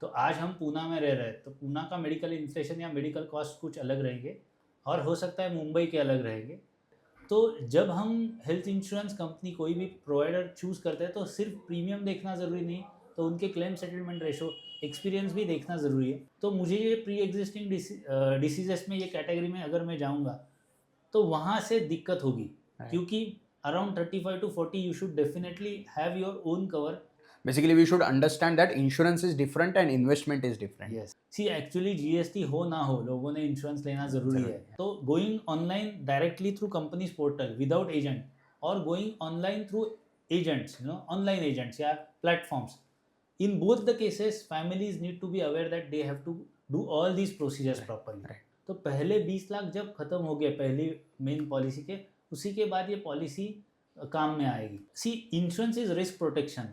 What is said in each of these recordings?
तो आज हम पूना में रह रहे हैं तो पूना का मेडिकल इन्फ्लेशन या मेडिकल कॉस्ट कुछ अलग रहेंगे और हो सकता है मुंबई के अलग रहेंगे। तो जब हम हेल्थ इंश्योरेंस कंपनी कोई भी प्रोवाइडर चूज़ करते हैं तो सिर्फ प्रीमियम देखना ज़रूरी नहीं, तो उनके क्लेम सेटलमेंट रेशो, एक्सपीरियंस भी देखना ज़रूरी है। तो मुझे ये प्री एग्जिस्टिंग डिसीजेस में ये कैटेगरी में अगर मैं जाऊँगा तो वहाँ से दिक्कत होगी, क्योंकि around 35 to 40 you should definitely have your own cover. Basically, we should understand that insurance is different and investment is different. Yes, see actually GST हो ना हो लोगों ने इंश्योरेंस लेना ज़रूरी है। तो going online directly through companies portal without agent और going online through agents, online agents या platforms, in both the cases families need to be aware that they have to do all these procedures properly. तो पहले 20 लाख जब खत्म हो गए पहली main policy के, उसी के बाद ये पॉलिसी काम में आएगी। सी इंश्योरेंस इज रिस्क प्रोटेक्शन,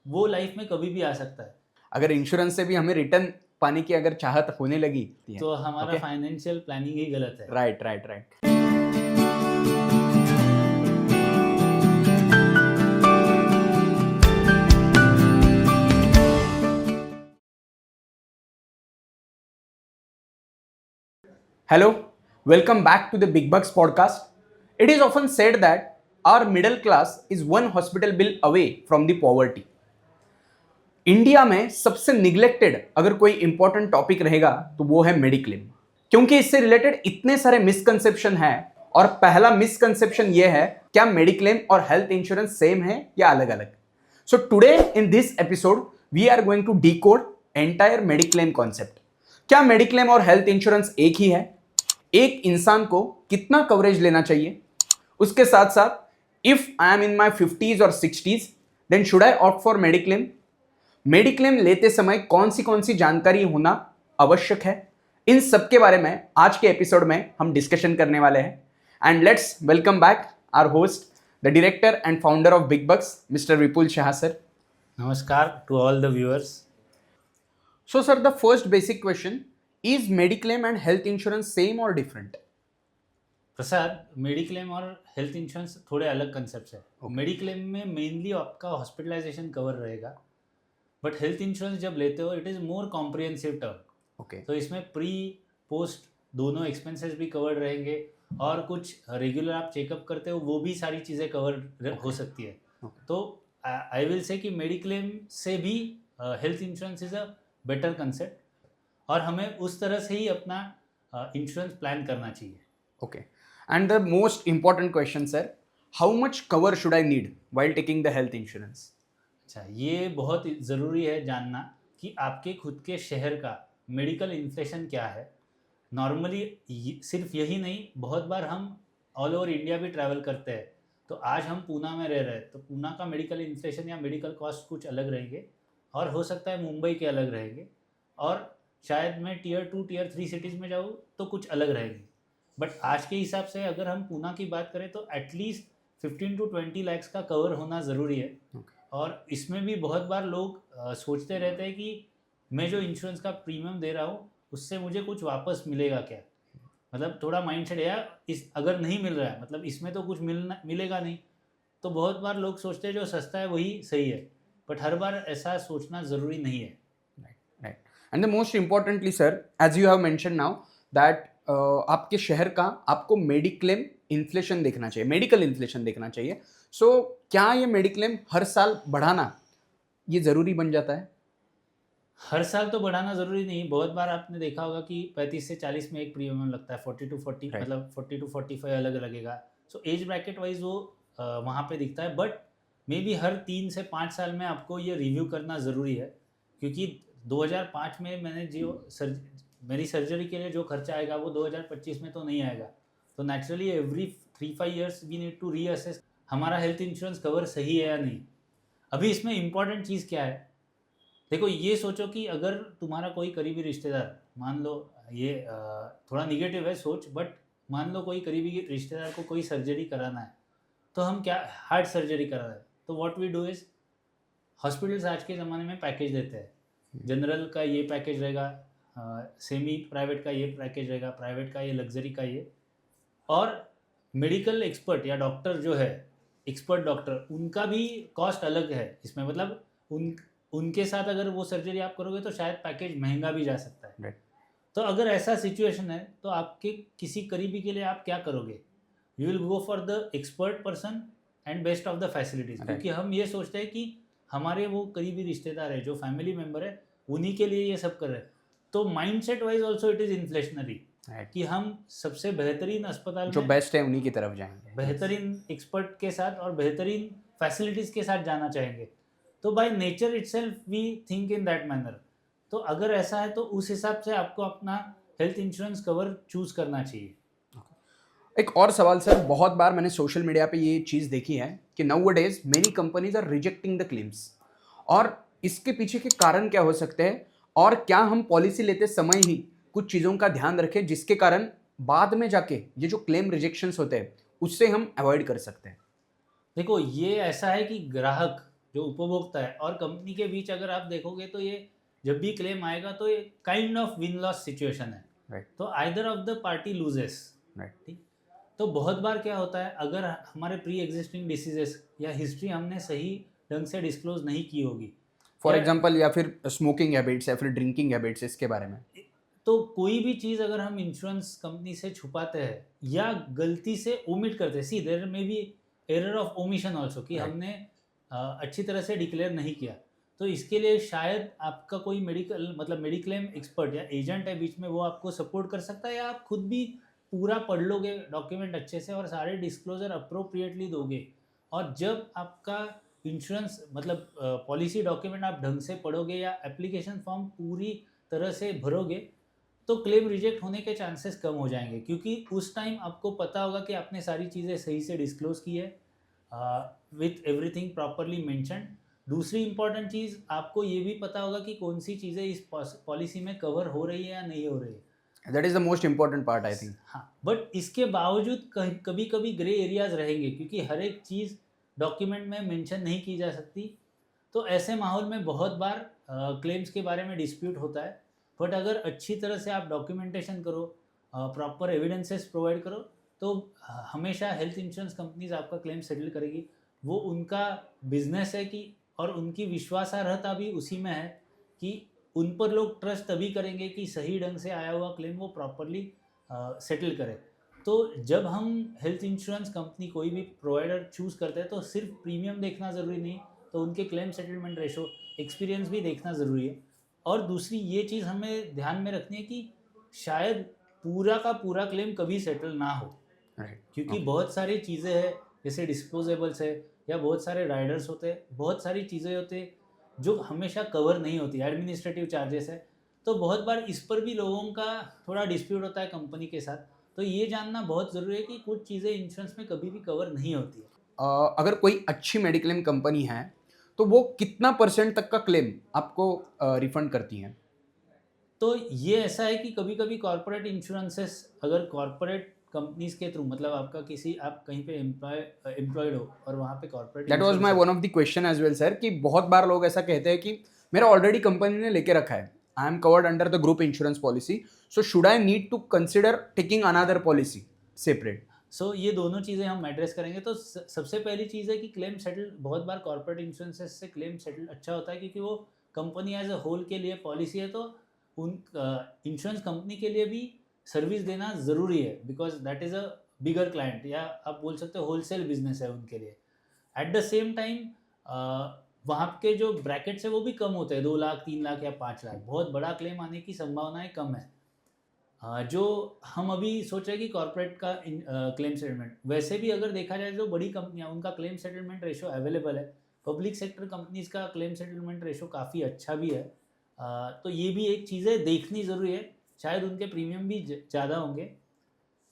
वो लाइफ में कभी भी आ सकता है। अगर इंश्योरेंस से भी हमें रिटर्न पाने की अगर चाहत होने लगी तो हमारा फाइनेंशियल प्लानिंग ही गलत है। Right right right. Hello, welcome back to the Big Bucks podcast. It is often said that our middle class is one hospital bill away from the poverty. India में सबसे निग्लेक्टेड अगर कोई important topic रहेगा तो वो है mediclaim, क्योंकि इससे रिलेटेड इतने सारे मिसकंसेप्शन हैं। और पहला मिसकंसेप्शन ये है, क्या मेडिक्लेम और हेल्थ इंश्योरेंस सेम है या अलग अलग? So today in this episode we are going to decode entire mediclaim concept. क्या मेडिक्लेम और हेल्थ इंश्योरेंस एक ही है? एक इंसान को कितना कवरेज लेना चाहिए? उसके साथ साथ if I am in my 50s और 60s then should I opt for mediclaim? Mediclaim लेते समय कौन सी जानकारी होना आवश्यक है? इन सब के बारे में आज के एपिसोड में हम डिस्कशन करने वाले हैं। And let's welcome back our host, the director and founder of big bucks, mister Vipul Shah sir. नमस्कार to all the viewers. So sir, the first basic question, is mediclaim and health insurance same और different? Prasad, mediclaim और health insurance थोड़े अलग concept है। Mediclaim में mainly आपका hospitalisation cover रहेगा, but health insurance जब लेते हो it is more comprehensive term. Okay, तो इसमें प्री पोस्ट दोनों एक्सपेंसेस भी कवर्ड रहेंगे और कुछ रेगुलर आप चेकअप करते हो वो भी सारी चीज़ें कवर हो सकती है। तो आई विल से कि मेडिक्लेम से भी health insurance is a better concept और हमें उस तरह से ही अपना इंश्योरेंस प्लान करना चाहिए। Okay, and the most important question sir, how much cover should I need while taking the health insurance? अच्छा, ये बहुत ज़रूरी है जानना कि आपके खुद के शहर का मेडिकल इन्फ्लेशन क्या है। नॉर्मली सिर्फ यही नहीं, बहुत बार हम ऑल ओवर इंडिया भी ट्रैवल करते हैं। तो आज हम पूना में रह रहे हैं तो पूना का मेडिकल इन्फ्लेशन या मेडिकल कॉस्ट कुछ अलग रहेंगे और हो सकता है मुंबई के अलग रहेंगे और शायद मैं टीयर 2 टीयर 3 सिटीज़ में जाऊँ तो कुछ अलग रहेंगे। बट आज के हिसाब से अगर हम पूना की बात करें तो एटलीस्ट 15 to 20 लैक्स का कवर होना ज़रूरी है। और इसमें भी बहुत बार लोग सोचते रहते हैं कि मैं जो इंश्योरेंस का प्रीमियम दे रहा हूँ उससे मुझे कुछ वापस मिलेगा क्या, मतलब थोड़ा माइंडसेट है यार, इस अगर नहीं मिल रहा है मतलब इसमें तो कुछ मिलेगा नहीं। तो बहुत बार लोग सोचते हैं जो सस्ता है वही सही है, बट हर बार ऐसा सोचना ज़रूरी नहीं है। Right, and the most importantly sir, as you have mention now that आपके शहर का आपको मेडिक्लेम इन्फ्लेशन देखना चाहिए, मेडिकल इन्फ्लेशन देखना चाहिए। सो क्या ये मेडिक्लेम हर साल बढ़ाना ये ज़रूरी बन जाता है? हर साल तो बढ़ाना ज़रूरी नहीं। बहुत बार आपने देखा होगा कि 35 से 40 में एक प्रीमियम लगता है, 40 to 40 मतलब 40 to 45 अलग लगेगा। सो एज ब्रैकेट वाइज वो वहाँ पे दिखता है, बट मे बी हर 3 से 5 साल में आपको ये रिव्यू करना ज़रूरी है, क्योंकि 2005 में मैंने मेरी सर्जरी के लिए जो खर्चा आएगा वो 2025 में तो नहीं आएगा। तो naturally every 3-5 years we need to reassess हमारा हेल्थ इंश्योरेंस कवर सही है या नहीं। अभी इसमें इम्पॉर्टेंट चीज़ क्या है, देखो ये सोचो कि अगर तुम्हारा कोई करीबी रिश्तेदार, मान लो ये थोड़ा निगेटिव है सोच, बट मान लो कोई करीबी रिश्तेदार को कोई सर्जरी कराना है, तो हम क्या हार्ट सर्जरी करा रहे हैं तो what we do is, hospitals आज के ज़माने में पैकेज देते हैं। जनरल का ये पैकेज रहेगा, सेमी प्राइवेट का ये पैकेज रहेगा, प्राइवेट का ये, लग्जरी का ये। और मेडिकल एक्सपर्ट या डॉक्टर जो है, एक्सपर्ट डॉक्टर, उनका भी कॉस्ट अलग है इसमें। मतलब उनके साथ अगर वो सर्जरी आप करोगे तो शायद पैकेज महंगा भी जा सकता है। Right. तो अगर ऐसा सिचुएशन है तो आपके किसी करीबी के लिए आप क्या करोगे? You will go for the expert person and best of the facilities, Right. क्योंकि हम ये सोचते हैं कि हमारे वो करीबी रिश्तेदार है, जो फैमिली मेम्बर है, उन्हीं के लिए ये सब कर रहे हैं। तो mindset wise also it is inflationary कि हम सबसे बेहतरीन अस्पताल जो में बेस्ट है उन्हीं की तरफ जाएंगे, बेहतरीन एक्सपर्ट के साथ और बेहतरीन फैसिलिटीज के साथ जाना चाहेंगे। तो by nature itself we think in that manner. तो अगर ऐसा है तो उस हिसाब से आपको अपना हेल्थ इंश्योरेंस कवर चूज करना चाहिए। एक और सवाल सर, बहुत बार मैंने सोशल मीडिया पे ये चीज़ देखी है कि nowadays many companies are rejecting the claims, और इसके पीछे के कारण क्या हो सकते हैं, और क्या हम पॉलिसी लेते समय ही कुछ चीज़ों का ध्यान रखें जिसके कारण बाद में जाके ये जो क्लेम रिजेक्शंस होते हैं उससे हम अवॉइड कर सकते हैं? देखो, ये ऐसा है कि ग्राहक जो उपभोक्ता है और कंपनी के बीच अगर आप देखोगे तो ये जब भी क्लेम आएगा तो ये kind of win loss situation है। Right. तो either of the party loses. Right. ठीक। तो बहुत बार क्या होता है, अगर हमारे प्री एग्जिस्टिंग डिसीजेस या हिस्ट्री हमने सही ढंग से डिस्क्लोज नहीं की होगी, फॉर या- एग्जाम्पल, या फिर स्मोकिंग हैबिट्स या फिर ड्रिंकिंग हैबिट्स, इसके बारे में तो कोई भी चीज़ अगर हम इंश्योरेंस कंपनी से छुपाते हैं या गलती से ओमिट करते हैं, सी देयर में भी एरर ऑफ ओमिशन ऑल्सो कि Right. हमने अच्छी तरह से डिक्लेयर नहीं किया, तो इसके लिए शायद आपका कोई मेडिकल मतलब मेडिक्लेम एक्सपर्ट या एजेंट है बीच में, वो आपको सपोर्ट कर सकता है, या आप खुद भी पूरा पढ़ लोगे डॉक्यूमेंट अच्छे से और सारे डिस्क्लोजर अप्रोप्रिएटली दोगे। और जब आपका इंश्योरेंस मतलब पॉलिसी डॉक्यूमेंट आप ढंग से पढ़ोगे या एप्लीकेशन फॉर्म पूरी तरह से भरोगे, तो क्लेम रिजेक्ट होने के चांसेस कम हो जाएंगे, क्योंकि उस टाइम आपको पता होगा कि आपने सारी चीज़ें सही से डिस्क्लोज की है विथ एवरीथिंग प्रॉपरली मेंशन्ड। दूसरी इंपॉर्टेंट चीज़, आपको ये भी पता होगा कि कौन सी चीज़ें इस पॉलिसी में कवर हो रही है या नहीं हो रही है। That is the most important part, I think. हाँ, बट इसके बावजूद कभी कभी ग्रे एरियाज रहेंगे, क्योंकि हर एक चीज़ डॉक्यूमेंट में मेंशन नहीं की जा सकती। तो ऐसे माहौल में बहुत बार क्लेम्स के बारे में डिस्प्यूट होता है। बट अगर अच्छी तरह से आप डॉक्यूमेंटेशन करो, प्रॉपर एविडेंसेस प्रोवाइड करो, तो हमेशा हेल्थ इंश्योरेंस कंपनीज आपका क्लेम सेटल करेगी। वो उनका बिजनेस है कि, और उनकी विश्वासार्हता भी उसी में है कि उन पर लोग ट्रस्ट तभी करेंगे कि सही ढंग से आया हुआ क्लेम वो प्रॉपरली सेटल करें। तो जब हम हेल्थ इंश्योरेंस कंपनी कोई भी प्रोवाइडर चूज़ करते हैं तो सिर्फ प्रीमियम देखना ज़रूरी नहीं, तो उनके क्लेम सेटलमेंट रेशो, एक्सपीरियंस भी देखना ज़रूरी है। और दूसरी ये चीज़ हमें ध्यान में रखनी है कि शायद पूरा का पूरा क्लेम कभी सेटल ना हो, क्योंकि बहुत सारी चीज़ें हैं, जैसे डिस्पोजेबल्स है या बहुत सारे राइडर्स होते हैं, बहुत सारी चीज़ें होते हैं जो हमेशा कवर नहीं होती, एडमिनिस्ट्रेटिव चार्जेस है। तो बहुत बार इस पर भी लोगों का थोड़ा डिस्प्यूट होता है कंपनी के साथ। तो ये जानना बहुत ज़रूरी है कि कुछ चीज़ें इंश्योरेंस में कभी भी कवर नहीं होती है। अगर कोई अच्छी मेडिक्लेम कंपनी है तो वो कितना % तक का क्लेम आपको रिफंड करती हैं? तो ये ऐसा है कि कभी कभी कॉर्पोरेट इंश्योरेंसेस, अगर कॉर्पोरेट कंपनीज के थ्रू, मतलब आपका किसी, आप कहीं पे एम्प्लॉयड हो और वहाँ पे corporate, that was my one of the question as well sir, कि बहुत बार लोग ऐसा कहते हैं कि मेरा ऑलरेडी कंपनी ने लेके रखा है, I am covered under the group insurance policy, so should I need to consider taking another policy separate? So ये दोनों चीज़ें हम एड्रेस करेंगे। तो सबसे पहली चीज़ है कि क्लेम सेटल, बहुत बार कॉर्पोरेट इंश्योरेंसेस से क्लेम सेटल अच्छा होता है, क्योंकि वो कंपनी एज अ होल के लिए पॉलिसी है, तो उन इंश्योरेंस कंपनी के लिए भी सर्विस देना ज़रूरी है, because that is a bigger client, या आप बोल सकते हो होलसेल बिजनेस है उनके लिए। एट द सेम टाइम वहाँ के जो ब्रैकेट्स है वो भी कम होते हैं, 2 लाख, 3 लाख या 5 लाख, बहुत बड़ा क्लेम आने की संभावनाएं कम है। जो हम अभी सोच रहे हैं कि कॉर्पोरेट का क्लेम सेटलमेंट, वैसे भी अगर देखा जाए जो बड़ी कंपनियां, उनका क्लेम सेटलमेंट रेशो अवेलेबल है। पब्लिक सेक्टर कंपनीज का क्लेम सेटलमेंट रेशो काफ़ी अच्छा भी है। तो ये भी एक चीज़ें देखनी ज़रूरी है, शायद उनके प्रीमियम भी ज़्यादा होंगे।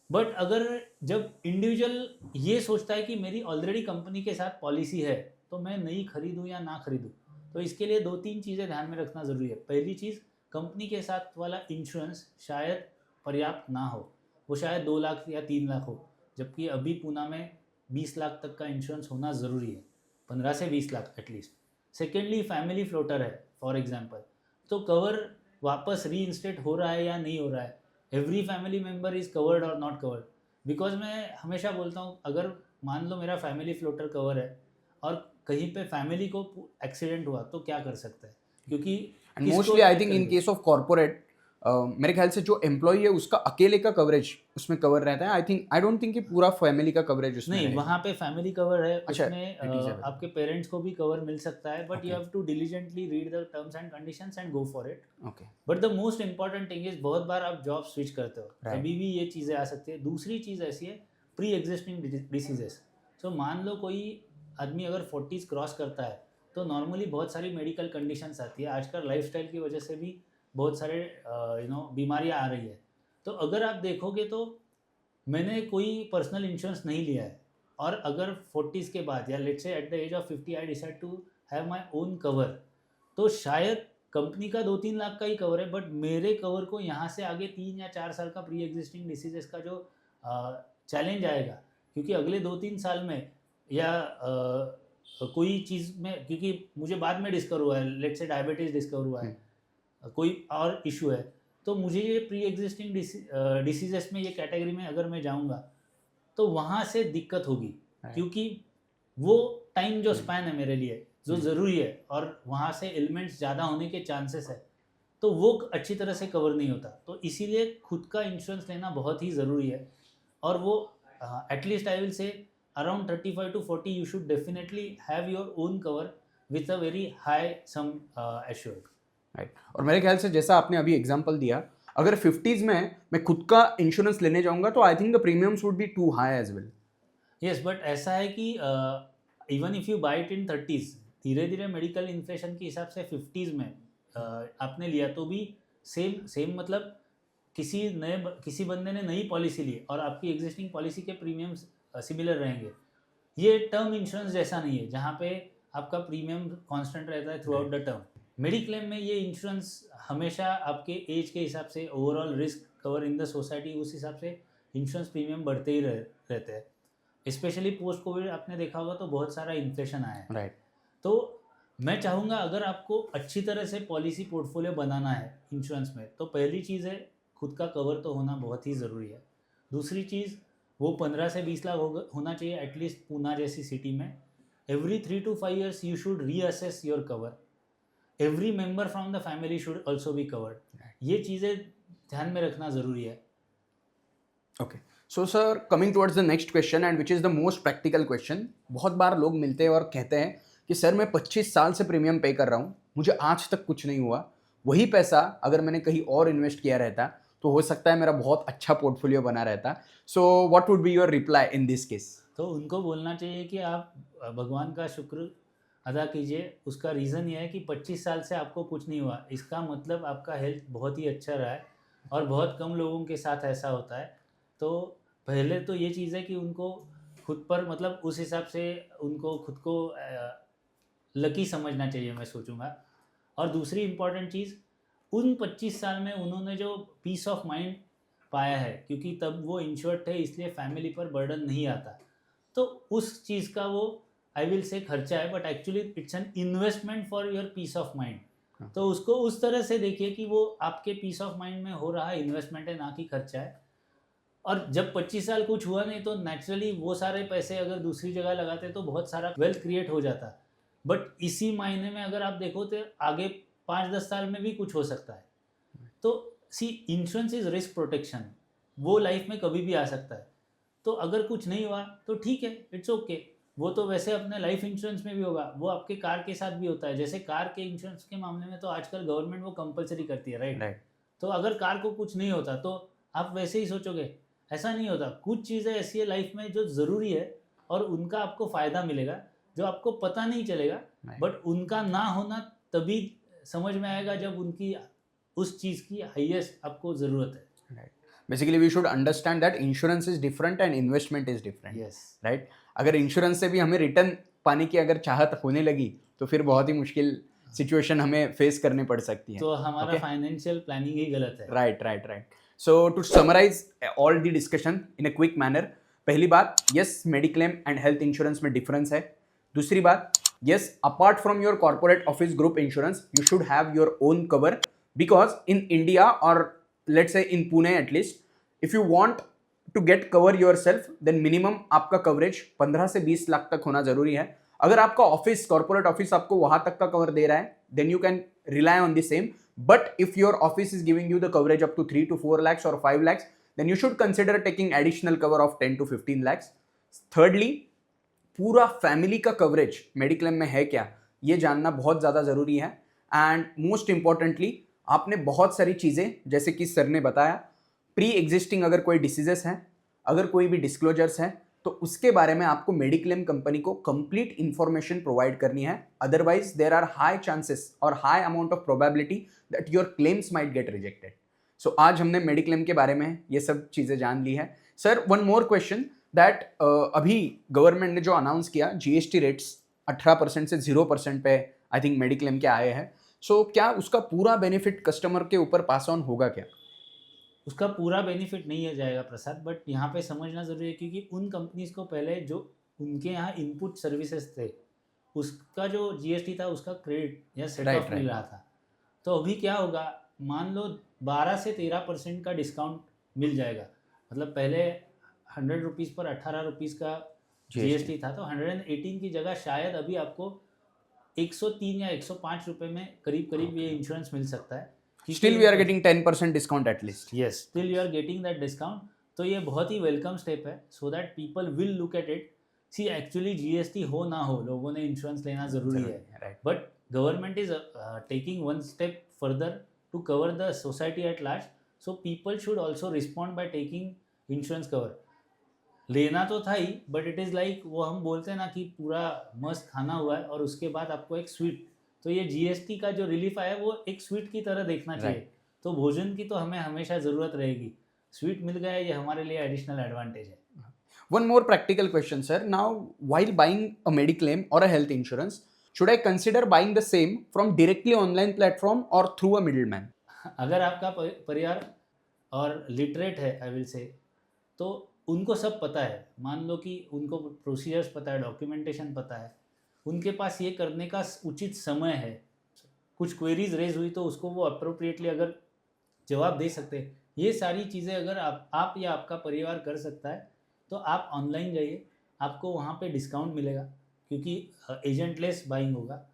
बट अगर जब इंडिविजुअल ये सोचता है कि मेरी ऑलरेडी कंपनी के साथ पॉलिसी है, तो मैं नई खरीदूँ या ना खरीदूँ, तो इसके लिए 2-3 चीज़ें ध्यान में रखना ज़रूरी है। पहली चीज़, कंपनी के साथ वाला इंश्योरेंस शायद पर्याप्त ना हो, वो शायद 2 लाख या 3 लाख हो, जबकि अभी पूना में 20 लाख तक का इंश्योरेंस होना ज़रूरी है, 15 से 20 lakh at least. Secondly, family floater है फॉर एग्जांपल, तो कवर वापस री इंस्टेट हो रहा है या नहीं हो रहा है, every family member is covered और नॉट कवर्ड। बिकॉज मैं हमेशा बोलता हूँ, अगर मान लो मेरा फैमिली फ्लोटर कवर है और कहीं पे फैमिली को एक्सीडेंट हुआ तो क्या कर सकता है, क्योंकि एंड किसको mostly I affect think in करेगा? केस ऑफ कॉर्पोरेट मेरे ख्याल से जो एम्प्लॉय है उसका अकेले का कवरेज उसमें कवर रहता है. आई डोंट थिंक कि पूरा फैमिली का कवरेज उसमें नहीं, रहेगा. वहाँ पे फैमिली कवर है, अच्छा, उसमें it is available. आपके पेरेंट्स को भी कवर मिल सकता है, but you Okay. Have to diligently read the terms and conditions and go for it. Okay. But the most important thing is, बहुत बार आप जॉब स्विच करते हो, Right. तभी भी ये चीज़ें आ सकती है. दूसरी चीज़ ऐसी है, प्री एग्जिस्टिंग डिसीजेस. सो मान लो कोई आदमी अगर 40s क्रॉस करता है तो नॉर्मली बहुत सारी मेडिकल कंडीशंस आती है. आजकल लाइफस्टाइल की वजह से भी बहुत सारे बीमारियां आ रही है. तो अगर आप देखोगे तो मैंने कोई पर्सनल इंश्योरेंस नहीं लिया है, और अगर 40s के बाद या let's say at the age of 50 I decide to have my own cover, तो शायद कंपनी का 2-3 लाख का ही कवर है, बट मेरे कवर को यहाँ से आगे 3 या 4 साल का प्री एग्जिस्टिंग डिसीजेस का जो चैलेंज आएगा, क्योंकि अगले 2-3 साल में या कोई चीज़ में, क्योंकि मुझे बाद में डिस्कवर हुआ है, लेट्स से डायबिटीज़ डिस्कवर हुआ है, कोई और इशू है, तो मुझे ये प्री एग्जिस्टिंग डिसीजेस में, ये कैटेगरी में अगर मैं जाऊंगा तो वहाँ से दिक्कत होगी, क्योंकि वो टाइम जो स्पैन है मेरे लिए जो ज़रूरी है, और वहाँ से एलिमेंट्स ज़्यादा होने के चांसेस है, तो वो अच्छी तरह से कवर नहीं होता. तो इसीलिए खुद का इंश्योरेंस लेना बहुत ही ज़रूरी है, और वो at least I will say around 35 to 40 you should definitely have your own cover with a very high sum assured. Right. और मेरे ख्याल से जैसा आपने अभी एग्जांपल दिया, अगर 50s में मैं खुद का इंश्योरेंस लेने जाऊंगा तो I think the premiums would be too high as well. Yes, but ऐसा है कि even if you buy it in 30s, धीरे धीरे मेडिकल इन्फ्लेशन के हिसाब से 50s में आपने लिया तो भी सेम मतलब किसी बंदे ने नई पॉलिसी ली और आपकी एग्जिस्टिंग पॉलिसी के प्रीमियम्स सिमिलर रहेंगे. ये टर्म इंश्योरेंस जैसा नहीं है जहाँ पे आपका प्रीमियम कांस्टेंट रहता है through out the term. Mediclaim में ये इंश्योरेंस हमेशा आपके एज के हिसाब से, overall risk cover in the society, उस हिसाब से इंश्योरेंस प्रीमियम बढ़ते ही रहते हैं. स्पेशली पोस्ट कोविड आपने देखा होगा तो बहुत सारा इन्फ्लेशन आया है. राइट. तो मैं चाहूँगा अगर आपको अच्छी तरह से पॉलिसी पोर्टफोलियो बनाना है इंश्योरेंस में, तो पहली चीज़ है खुद का कवर तो होना बहुत ही ज़रूरी है. दूसरी चीज़, वो 15 से 20 लाख होना चाहिए एटलीस्ट पूना जैसी सिटी में. Every 3 to 5 years you should reassess your cover. Every member from the family should also be covered. ये चीज़ें ध्यान में रखना ज़रूरी है. Okay. So sir, coming towards the next question and which is the most practical question. बहुत बार लोग मिलते हैं और कहते हैं कि सर मैं 25 साल से प्रीमियम पे कर रहा हूँ, मुझे आज तक कुछ नहीं हुआ. वही पैसा अगर मैंने कहीं और इन्वेस्ट किया रहता तो हो सकता है मेरा बहुत अच्छा पोर्टफोलियो बना रहता. So what would be your reply in this case? तो उनको बोलना चाहिए कि आप भगवान का शुक्र अदा कीजिए. उसका रीज़न ये है कि 25 साल से आपको कुछ नहीं हुआ, इसका मतलब आपका हेल्थ बहुत ही अच्छा रहा है, और बहुत कम लोगों के साथ ऐसा होता है. तो पहले तो ये चीज़ है कि उनको खुद पर, मतलब उस हिसाब से उनको खुद को लकी समझना चाहिए, मैं सोचूंगा. और दूसरी इम्पॉर्टेंट चीज़, उन 25 साल में उन्होंने जो पीस ऑफ माइंड पाया है, क्योंकि तब वो इंश्योर्ड थे इसलिए फैमिली पर बर्डन नहीं आता, तो उस चीज़ का वो आई विल से खर्चा है, but actually it's an investment for your peace of mind. तो उसको उस तरह से देखिए कि वो आपके पीस ऑफ माइंड में हो रहा इन्वेस्टमेंट है, ना कि खर्चा है. और जब 25 साल कुछ हुआ नहीं तो नेचुरली वो सारे पैसे अगर दूसरी जगह लगाते तो बहुत सारा वेल्थ क्रिएट हो जाता. बट इसी मायने में अगर आप देखो तो आगे 5-10 साल में भी कुछ हो सकता है. तो सी, इंश्योरेंस इज रिस्क प्रोटेक्शन, वो लाइफ में कभी भी आ सकता है. तो अगर कुछ नहीं हुआ तो ठीक है, इट्स ओके. वो तो वैसे अपने लाइफ इंश्योरेंस में भी होगा, वो आपके कार के साथ भी होता है. जैसे कार के इंश्योरेंस के मामले में तो आजकल गवर्नमेंट वो कंपलसरी करती है, राइट. तो अगर कार को कुछ नहीं होता तो आप वैसे ही सोचोगे, ऐसा नहीं होता. कुछ चीज़ें ऐसी है लाइफ में जो ज़रूरी है और उनका आपको फ़ायदा मिलेगा, जो आपको पता नहीं चलेगा, बट उनका ना होना तभी समझ में आएगा जब उनकी उस चीज़ की हाईएस्ट आपको ज़रूरत है. Basically we should understand that insurance is different and investment is different. Yes, right. अगर इंश्योरेंस से भी हमें रिटर्न पाने की अगर चाहत होने लगी तो फिर बहुत ही मुश्किल सिचुएशन हमें फेस करनी पड़ सकती है. तो हमारा फाइनेंशियल प्लानिंग ही गलत है. Right. So to summarize all the discussion in a quick manner, पहली बात, yes mediclaim and health insurance में डिफरेंस है. दूसरी बात, yes apart from your corporate office group insurance you should have your own cover, because in India और let's say in Pune at least, if you want to get cover yourself then minimum आपका coverage 15 से 20 लाख तक होना जरूरी है. अगर आपका office, corporate office आपको वहां तक का कवर दे रहा है, then you can rely on the same. But if your office is giving you the coverage up to 3 to 4 lakhs or 5 lakhs, then you should consider taking additional cover of 10 to 15 lakhs. Thirdly, पूरा family का coverage mediclaim में है क्या, ये जानना बहुत ज़्यादा ज़रूरी है. एंड मोस्ट इंपॉर्टेंटली, आपने बहुत सारी चीज़ें, जैसे कि सर ने बताया, प्री एग्जिस्टिंग अगर कोई डिसीजेस हैं, अगर कोई भी डिस्क्लोजर्स हैं, तो उसके बारे में आपको मेडिक्लेम कंपनी को कंप्लीट इंफॉर्मेशन प्रोवाइड करनी है. Otherwise there are high chances और high amount of probability that your claims might get rejected. So आज हमने मेडिक्लेम के बारे में ये सब चीज़ें जान ली है. Sir, one more question that अभी गवर्नमेंट ने जो अनाउंस किया, जीएसटी रेट्स 18% से 0% पे आई थिंक मेडिक्लेम के आए हैं. सो क्या उसका पूरा बेनिफिट कस्टमर के ऊपर पास ऑन होगा क्या? उसका पूरा बेनिफिट नहीं आ जाएगा प्रसाद, बट यहाँ पे समझना ज़रूरी है, क्योंकि उन कंपनीज को पहले जो उनके यहाँ इनपुट सर्विसेज थे, उसका जो जीएसटी था उसका क्रेडिट या सेट ऑफ मिल रहा था. तो अभी क्या होगा, मान लो 12 से 13% का डिस्काउंट मिल जाएगा. मतलब पहले 100 रुपीज़ पर 18 रुपीज़ का जीएसटी था, तो 118 की जगह शायद अभी आपको 103 या 105 रुपये में करीब करीब ये इंश्योरेंस मिल सकता है. Still we are getting 10% discount at least. Yes, still you are getting that discount. तो ये बहुत ही वेलकम स्टेप है, so that people will look at it. See actually GST हो ना हो, लोगों ने इंश्योरेंस लेना ज़रूरी है, but government is taking one step further to cover the society at large. So people should also respond by taking insurance cover. लेना तो था ही, बट इट इज़ लाइक वो हम बोलते हैं ना कि पूरा मस्त खाना हुआ है और उसके बाद आपको एक स्वीट. तो ये जीएसटी का जो रिलीफ आया वो एक स्वीट की तरह देखना चाहिए. तो भोजन की तो हमें हमेशा ज़रूरत रहेगी, स्वीट मिल गया, ये हमारे लिए एडिशनल एडवांटेज है. One more practical question, sir. Now, while buying a mediclaim or a health insurance, should I consider buying the same from directly online platform or through a middleman? अगर आपका परिवार और literate है, I will say, तो उनको सब पता है. मान लो कि उनको प्रोसीजर्स पता है, डॉक्यूमेंटेशन पता है, उनके पास ये करने का उचित समय है. कुछ क्वेरीज रेज हुई तो उसको वो अप्रोप्रिएटली अगर जवाब दे सकते हैं. ये सारी चीज़ें अगर आप या आपका परिवार कर सकता है, तो आप ऑनलाइन जाइए, आपको वहाँ पे डिस्काउंट मिलेगा, क्योंकि एजेंटलेस बाइंग होगा.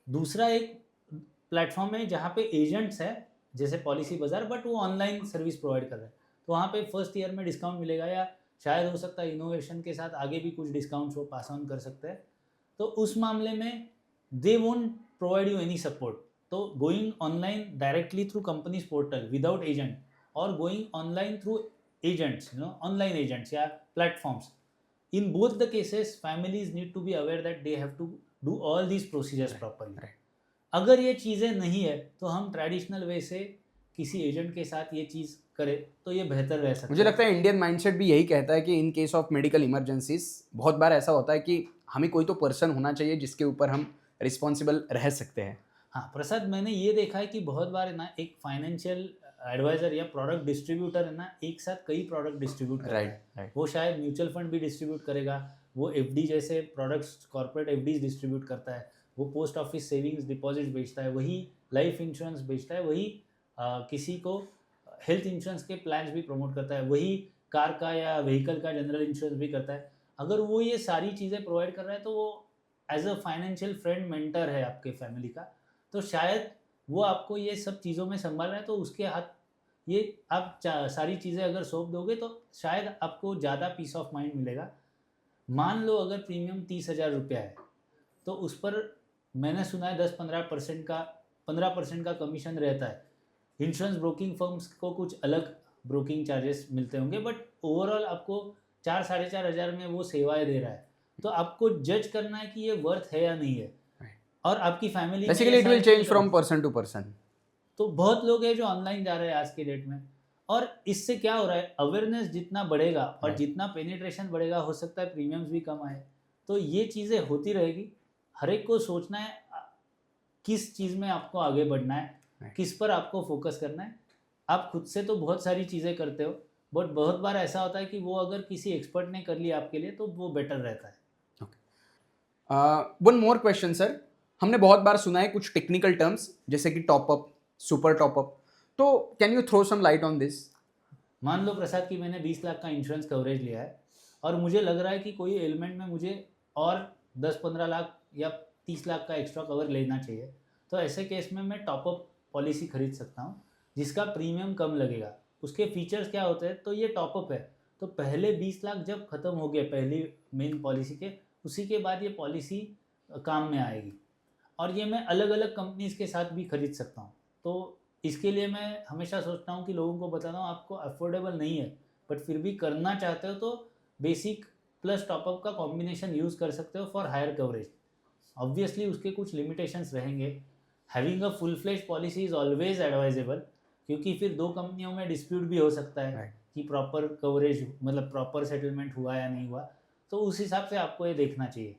दूसरा एक प्लेटफॉर्म है जहाँ पे एजेंट्स है, जैसे पॉलिसी बाजार, बट वो ऑनलाइन सर्विस प्रोवाइड कर रहे हैं. तो वहाँ पे फर्स्ट ईयर में डिस्काउंट मिलेगा, या शायद हो सकता है इनोवेशन के साथ आगे भी कुछ डिस्काउंट्स वो पास ऑन कर सकते हैं. तो उस मामले में they won't provide you any support. तो going online directly through companies portal without agent, और going online through agents, online agents या platforms, in both the cases families need to be aware that they have to do all these procedures properly. अगर ये चीज़ें नहीं है तो हम traditional way से किसी एजेंट के साथ ये चीज़ करें तो ये बेहतर रह सकता है. मुझे लगता है इंडियन माइंडसेट भी यही कहता है कि in case of medical emergencies बहुत बार ऐसा होता है कि हमें कोई तो पर्सन होना चाहिए जिसके ऊपर हम रिस्पॉन्सिबल रह सकते हैं. हाँ प्रसाद, मैंने ये देखा है कि बहुत बार है ना, एक फाइनेंशियल एडवाइजर या प्रोडक्ट डिस्ट्रीब्यूटर है ना, एक साथ कई प्रोडक्ट डिस्ट्रीब्यूट करता है. वो शायद म्यूचुअल फंड भी डिस्ट्रीब्यूट करेगा, वो एफडी जैसे प्रोडक्ट्स, कॉर्पोरेट एफडीज डिस्ट्रीब्यूट करता है, वो पोस्ट ऑफिस सेविंग्स डिपॉजिट बेचता है, वही लाइफ इंश्योरेंस बेचता है, वही किसी को हेल्थ इंश्योरेंस के प्लान्स भी प्रमोट करता है, वही कार का या व्हीकल का जनरल इंश्योरेंस भी करता है. अगर वो ये सारी चीज़ें प्रोवाइड कर रहा है तो वो as a financial friend mentor है आपके फैमिली का. तो शायद वो आपको ये सब चीज़ों में संभाल रहा है, तो उसके हाथ ये आप सारी चीज़ें अगर सौंप दोगे तो शायद आपको ज़्यादा पीस ऑफ माइंड मिलेगा. मान लो अगर प्रीमियम 30,000 रुपया है, तो उस पर मैंने सुना है 15% का कमीशन रहता है. इंश्योरेंस ब्रोकिंग फर्म्स को कुछ अलग ब्रोकिंग चार्जेस मिलते होंगे, बट ओवरऑल आपको 4-4.5 हज़ार में वो सेवाएं दे रहा है. तो आपको जज करना है कि ये वर्थ है या नहीं है. और आपकी family basically it will change from person to person. तो बहुत लोग हैं जो ऑनलाइन जा रहे हैं आज के डेट में, और इससे क्या हो रहा है, अवेयरनेस जितना बढ़ेगा और जितना पेनिट्रेशन बढ़ेगा, हो सकता है प्रीमियम्स भी कम आए. तो ये चीज़ें होती रहेगी. हर एक को सोचना है किस चीज़ में आपको आगे बढ़ना है, किस पर आपको फोकस करना है. आप खुद से तो बहुत सारी चीज़ें करते हो, बट बहुत बार ऐसा होता है कि वो अगर किसी एक्सपर्ट ने कर लिया आपके लिए तो वो बेटर रहता है. वन मोर क्वेश्चन सर, हमने बहुत बार सुना है कुछ टेक्निकल टर्म्स जैसे कि टॉपअप, सुपर टॉपअप, तो can you throw some light on this? मान लो प्रसाद कि मैंने 20 लाख का इंश्योरेंस कवरेज लिया है और मुझे लग रहा है कि कोई एलिमेंट में मुझे और 10-15 लाख या 30 लाख का एक्स्ट्रा कवर लेना चाहिए, तो ऐसे केस में मैं टॉपअप पॉलिसी खरीद सकता हूँ जिसका प्रीमियम कम लगेगा। उसके फीचर्स क्या होते हैं, तो ये टॉपअप है, तो पहले 20 लाख जब ख़त्म हो गए पहली मेन पॉलिसी के, उसी के बाद ये पॉलिसी काम में आएगी। और ये मैं अलग अलग कंपनीज़ के साथ भी खरीद सकता हूँ। तो इसके लिए मैं हमेशा सोचता हूँ कि लोगों को बताता हूँ आपको अफोर्डेबल नहीं है बट फिर भी करना चाहते हो तो बेसिक प्लस टॉपअप का कॉम्बिनेशन यूज़ कर सकते हो फॉर हायर कवरेज। ऑब्वियसली उसके कुछ लिमिटेशंस रहेंगे। Having a full fledge policy is always advisable, क्योंकि फिर दो कंपनियों में डिस्प्यूट भी हो सकता है कि प्रॉपर कवरेज मतलब प्रॉपर सेटलमेंट हुआ या नहीं हुआ, तो उस हिसाब से आपको ये देखना चाहिए।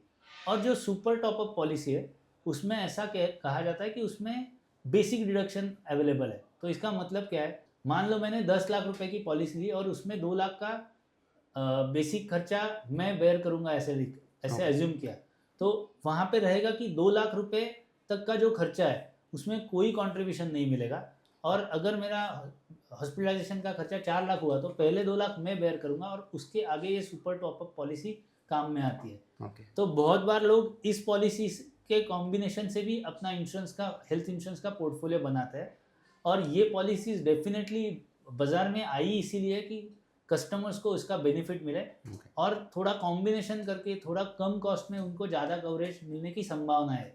और जो सुपर टॉपअप पॉलिसी है उसमें ऐसा कहा जाता है कि उसमें बेसिक डिडक्शन अवेलेबल है। तो इसका मतलब क्या है, मान लो मैंने 10 लाख रुपए की पॉलिसी ली और उसमें 2 लाख का बेसिक खर्चा मैं बेयर करूँगा, ऐसे एज्यूम किया, तो वहाँ पे रहेगा कि 2 लाख रुपए तक का जो खर्चा है उसमें कोई कंट्रीब्यूशन नहीं मिलेगा। और अगर मेरा हॉस्पिटलाइजेशन का खर्चा 4 लाख हुआ तो पहले 2 लाख मैं बेयर करूँगा और उसके आगे ये सुपर टॉपअप पॉलिसी काम में आती है। तो बहुत बार लोग इस पॉलिसी के कॉम्बिनेशन से भी अपना इंश्योरेंस का, हेल्थ इंश्योरेंस का पोर्टफोलियो बनाते हैं। और ये पॉलिसीज डेफिनेटली बाज़ार में आई इसीलिए कि कस्टमर्स को इसका बेनिफिट मिले और थोड़ा कॉम्बिनेशन करके थोड़ा कम कॉस्ट में उनको ज़्यादा कवरेज मिलने की संभावना है।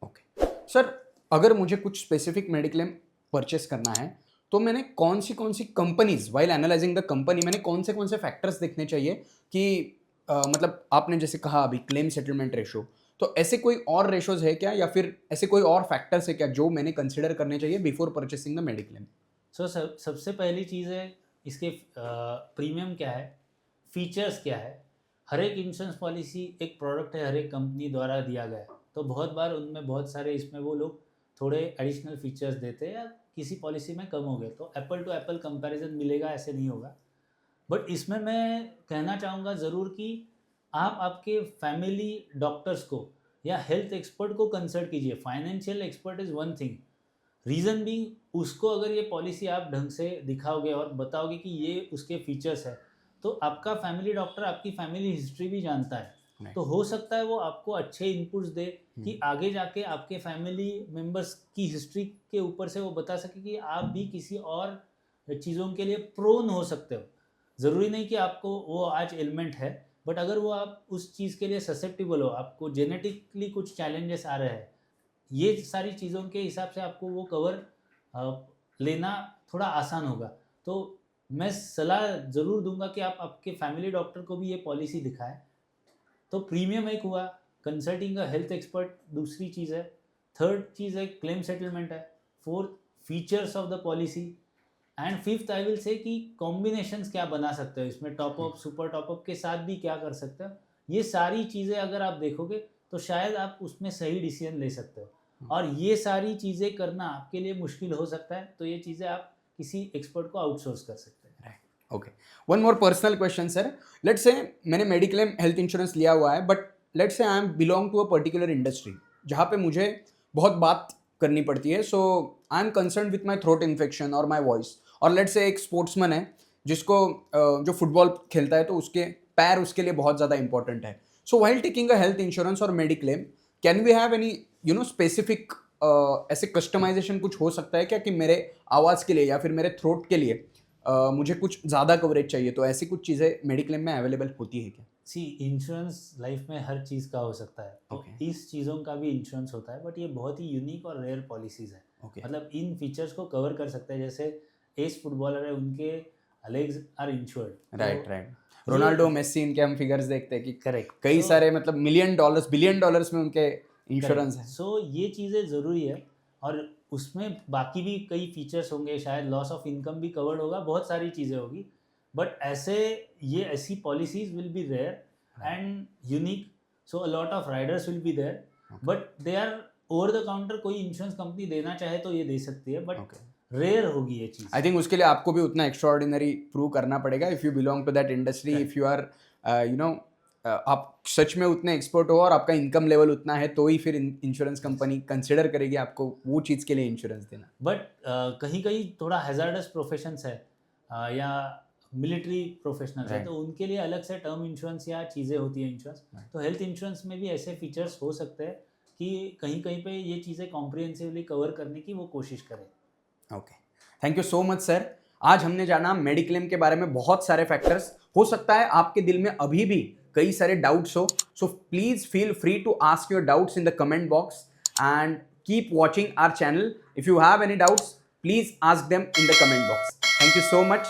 ओके सर, अगर मुझे कुछ स्पेसिफिक मेडिक्लेम परचेस करना है तो मैंने कौन सी companies, while analysing the company, मैंने कौन से फैक्टर्स देखने चाहिए कि मतलब आपने जैसे कहा अभी क्लेम सेटलमेंट रेशो, तो ऐसे कोई और रेशोज है क्या या फिर ऐसे कोई और फैक्टर्स है क्या जो मैंने कंसिडर करने चाहिए बिफोर परचेसिंग द मेडिक्लेम? सबसे पहली चीज़ है इसके प्रीमियम क्या है, फीचर्स क्या है। हर एक इंश्योरेंस पॉलिसी एक प्रोडक्ट है, हर एक कंपनी द्वारा दिया गया है, तो बहुत बार उनमें बहुत सारे इसमें वो लोग थोड़े एडिशनल फीचर्स देते हैं या किसी पॉलिसी में कम हो गए, तो एप्पल टू एप्पल कंपैरिजन मिलेगा ऐसे नहीं होगा। बट इसमें मैं कहना चाहूँगा ज़रूर कि आप आपके फैमिली डॉक्टर्स को या हेल्थ एक्सपर्ट को कंसल्ट कीजिए। Financial expert is one thing, reason भी उसको अगर ये पॉलिसी आप ढंग से दिखाओगे और बताओगे कि ये उसके फीचर्स है, तो आपका फैमिली डॉक्टर आपकी फैमिली हिस्ट्री भी जानता है, तो हो सकता है वो आपको अच्छे इनपुट्स दे कि आगे जाके आपके फैमिली मेंबर्स की हिस्ट्री के ऊपर से वो बता सके कि आप भी किसी और चीज़ों के लिए प्रोन हो सकते हो। ज़रूरी नहीं कि आपको वो आज एलिमेंट है, बट अगर वो आप उस चीज़ के लिए ससेप्टिबल हो, आपको जेनेटिकली कुछ चैलेंजेस आ रहे हैं, ये सारी चीज़ों के हिसाब से आपको वो कवर लेना थोड़ा आसान होगा। तो मैं सलाह ज़रूर दूंगा कि आप आपके फैमिली डॉक्टर को भी ये पॉलिसी दिखाएं। तो प्रीमियम एक हुआ, कंसल्टिंग अ हेल्थ एक्सपर्ट दूसरी चीज़ है, थर्ड चीज़ है क्लेम सेटलमेंट है, fourth features of the policy, and fifth I will say कि कॉम्बिनेशंस क्या बना सकते हो इसमें, टॉपअप सुपर टॉपअप के साथ भी क्या कर सकते हो। ये सारी चीज़ें अगर आप देखोगे तो शायद आप उसमें सही डिसीजन ले सकते हो। और ये सारी चीज़ें करना आपके लिए मुश्किल हो सकता है, तो ये चीज़ें आप किसी एक्सपर्ट को आउटसोर्स कर सकते हैं। Okay, one more personal question sir. Let's say मैंने मेडिक्लेम हेल्थ इंश्योरेंस लिया हुआ है, but let's say I am belong to a particular industry जहाँ पे मुझे बहुत बात करनी पड़ती है, so I am concern with my throat infection और माई वॉइस। और लेट्स से एक स्पोर्ट्समैन है जिसको जो फुटबॉल खेलता है तो उसके पैर उसके लिए बहुत ज़्यादा इंपॉर्टेंट है। So while taking a health insurance और mediclaim, can we have any specific ऐसे कस्टमाइजेशन कुछ हो सकता है क्या कि मेरे आवाज़ के लिए या फिर मेरे थ्रोट के लिए मुझे कुछ ज़्यादा कवरेज चाहिए, तो ऐसी कुछ चीज़ें मेडिक्लेम में अवेलेबल होती है क्या? सी इंश्योरेंस लाइफ में हर चीज़ का हो सकता है, तो इस चीज़ों का भी इंश्योरेंस होता है, बट ये बहुत ही यूनिक और रेयर पॉलिसीज़ है। मतलब इन फीचर्स को कवर कर सकते हैं, जैसे एज फुटबॉलर है उनके legs are insured. Right. Ronaldo, Messi, इनके हम फिगर्स देखते हैं कि करेक्ट, कई सारे मतलब $1 million बिलियन डॉलर्स में उनके इंश्योरेंस है। सो ये चीज़ें ज़रूरी है। और उसमें बाकी भी कई फीचर्स होंगे, शायद लॉस ऑफ इनकम भी कवर्ड होगा, बहुत सारी चीज़ें होगी, बट ऐसी policies will be rare and unique, so a lot of riders will be there, but they are over the counter. कोई इंश्योरेंस कंपनी देना चाहे तो ये दे सकती है, बट रेयर होगी ये चीज़। आई थिंक उसके लिए आपको भी उतना एक्स्ट्राऑर्डिनरी प्रूव करना पड़ेगा if you belong to that industry, if you are आप सच में उतने एक्सपर्ट हो और आपका इनकम लेवल उतना है, तो ही फिर इंश्योरेंस कंपनी कंसिडर करेगी आपको वो चीज़ के लिए इंश्योरेंस देना। बट कहीं कहीं थोड़ा हैज़ार्डस प्रोफेशंस है, या मिलिट्री प्रोफेशनल्स है Right. तो उनके लिए अलग से टर्म इंश्योरेंस या चीज़ें होती है इंश्योरेंस, तो हेल्थ इंश्योरेंस में भी ऐसे फीचर्स हो सकते हैं कि कहीं कहीं पे ये चीज़ें कॉम्प्रिहेंसिवली कवर करने की वो कोशिश करें। Okay, thank you so much sir. आज हमने जाना मेडिक्लेम के बारे में बहुत सारे फैक्टर्स। हो सकता है आपके दिल में अभी भी कई सारे डाउट्स हो, so please feel free to ask your doubts in the comment box and keep watching our channel. If you have any doubts please ask them in the comment box. Thank you so much.